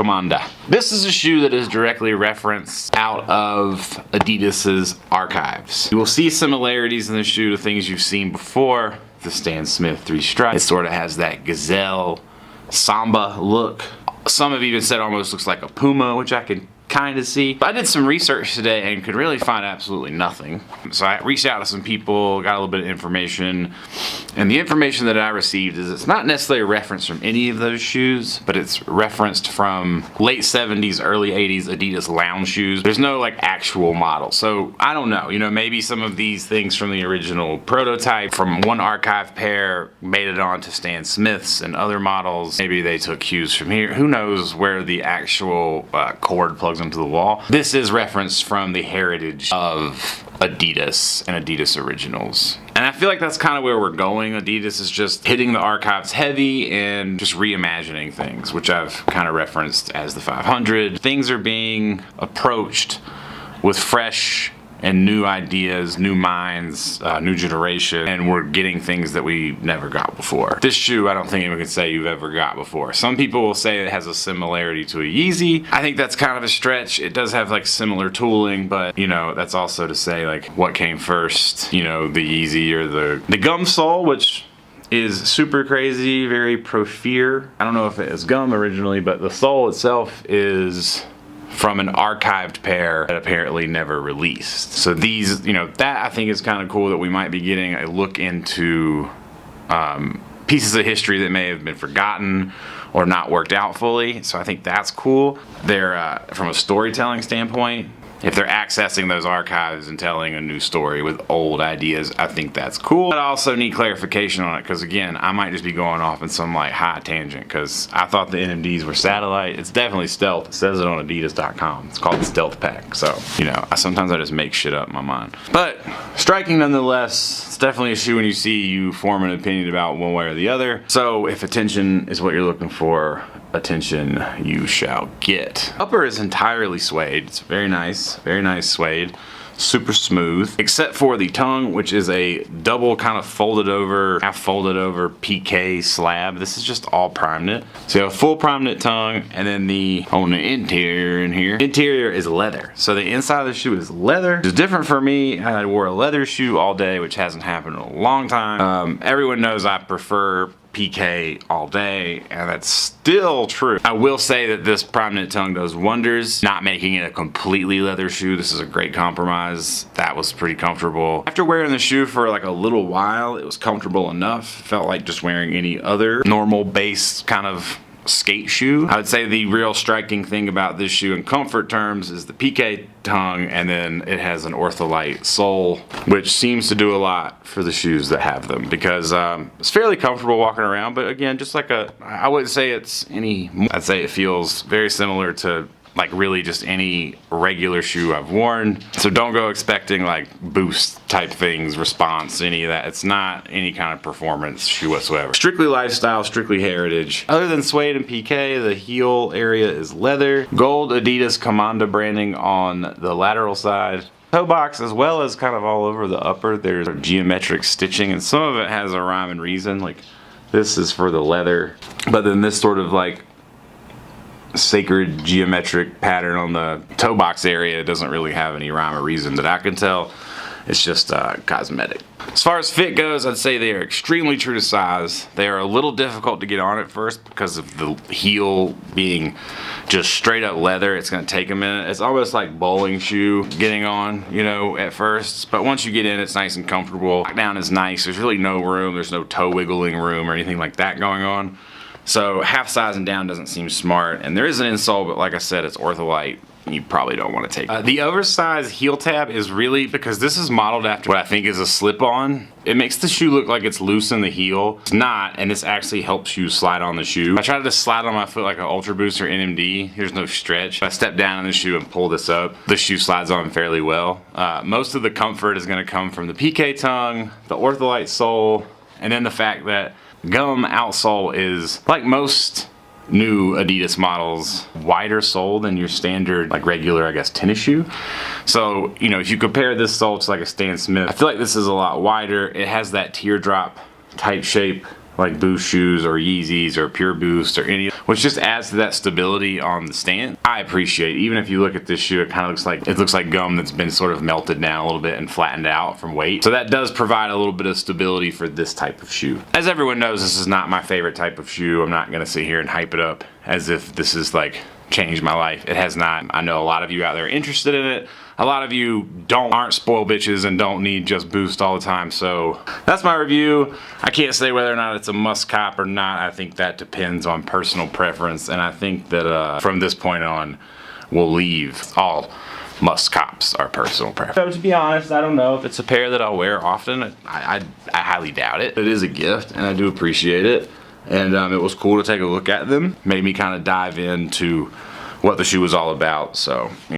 Kamanda. This is a shoe that is directly referenced out of Adidas's archives. You will see similarities in the shoe to things you've seen before. The Stan Smith 3 stripe. It sort of has that gazelle samba look. Some have even said it almost looks like a Puma, which I can kind of see. But I did some research today and could really find absolutely nothing. So I reached out to some people, got a little bit of information, and the information that I received is it's not necessarily a reference from any of those shoes, but it's referenced from late 70s, early 80s Adidas lounge shoes. There's no like actual model. So I don't know, you know, maybe some of these things from the original prototype from one archive pair made it onto Stan Smith's and other models. Maybe they took cues from here. Who knows where the actual cord plugs into the wall. This is referenced from the heritage of Adidas and Adidas Originals. And I feel like that's kind of where we're going. Adidas is just hitting the archives heavy and just reimagining things, which I've kind of referenced as the 500. Things are being approached with fresh and new ideas, new minds, new generation, and we're getting things that we never got before. This shoe, I don't think anyone can say you've ever got before. Some people will say it has a similarity to a Yeezy. I think that's kind of a stretch. It does have like similar tooling, but you know, that's also to say like what came first, you know, the Yeezy or the gum sole, which is super crazy, very pro-fear. I don't know if it is gum originally, but the sole itself is from an archived pair that apparently never released. So these, you know, that I think is kind of cool that we might be getting a look into pieces of history that may have been forgotten or not worked out fully. So I think that's cool. They're, from a storytelling standpoint, if they're accessing those archives and telling a new story with old ideas, I think that's cool. But I also need clarification on it because again, I might just be going off in some like high tangent because I thought the NMDs were satellite. It's definitely stealth. It says it on Adidas.com. It's called the Stealth Pack. So, you know, sometimes I just make shit up in my mind. But striking nonetheless. It's definitely a shoe when you see you form an opinion about one way or the other. So if attention is what you're looking for, attention you shall get. Upper is entirely suede. It's very nice suede. Super smooth, except for the tongue, which is a double kind of folded over, half folded over PK slab. This is just all prime knit. So you have a full prime knit tongue, and then on the interior in here, interior is leather. So the inside of the shoe is leather. It's different for me. I wore a leather shoe all day, which hasn't happened in a long time. Everyone knows I prefer PK all day, and that's still true. I will say that this prime knit tongue does wonders, not making it a completely leather shoe. This is a great compromise. That was pretty comfortable. After wearing the shoe for like a little while, it was comfortable enough. Felt like just wearing any other normal base kind of skate shoe. I would say the real striking thing about this shoe in comfort terms is the PK tongue, and then it has an ortholite sole, which seems to do a lot for the shoes that have them because it's fairly comfortable walking around. But again, just like I wouldn't say it's any, I'd say it feels very similar to like really just any regular shoe I've worn. So don't go expecting like boost type things, response, any of that. It's not any kind of performance shoe whatsoever. Strictly lifestyle, strictly heritage. Other than suede and PK, the heel area is leather. Gold Adidas Kamanda branding on the lateral side. Toe box as well as kind of all over the upper. There's geometric stitching, and some of it has a rhyme and reason. Like this is for the leather, but then this sort of like sacred geometric pattern on the toe box area doesn't really have any rhyme or reason that I can tell. It's just cosmetic. As far as fit goes, I'd say they are extremely true to size. They are a little difficult to get on at first because of the heel being just straight up leather. It's gonna take a minute. It's almost like bowling shoe getting on, you know, at first. But once you get in, it's nice and comfortable. Lockdown is nice. There's really no room. There's no toe wiggling room or anything like that going on. So half size and down doesn't seem smart. And there is an insole, but like I said, it's ortholite. You probably don't want to take it. The oversized heel tab is really, because this is modeled after what I think is a slip-on, it makes the shoe look like it's loose in the heel. It's not, and this actually helps you slide on the shoe. I tried to slide on my foot like an Ultra Boost or NMD. There's no stretch. If I step down in the shoe and pull this up, the shoe slides on fairly well. Most of the comfort is gonna come from the PK tongue, the ortholite sole, and then the fact that gum outsole is, like most new Adidas models, wider sole than your standard, like regular, I guess, tennis shoe. So, you know, if you compare this sole to like a Stan Smith, I feel like this is a lot wider. It has that teardrop type shape like Boost shoes or Yeezys or Pure Boost or any, which just adds to that stability on the stand. I appreciate, even if you look at this shoe, it kind of looks like gum that's been sort of melted down a little bit and flattened out from weight. So that does provide a little bit of stability for this type of shoe. As everyone knows, this is not my favorite type of shoe. I'm not gonna sit here and hype it up as if this is like changed my life. It has not. I know a lot of you out there are interested in it. A lot of you aren't spoiled bitches and don't need just Boost all the time. So that's my review. I can't say whether or not it's a must cop or not. I think that depends on personal preference, and I think that from this point on, we'll leave all must cops are personal preference. So to be honest, I don't know if it's a pair that I'll wear often. I highly doubt it. It is a gift, and I do appreciate it. And it was cool to take a look at them. Made me kind of dive into what the shoe was all about. So.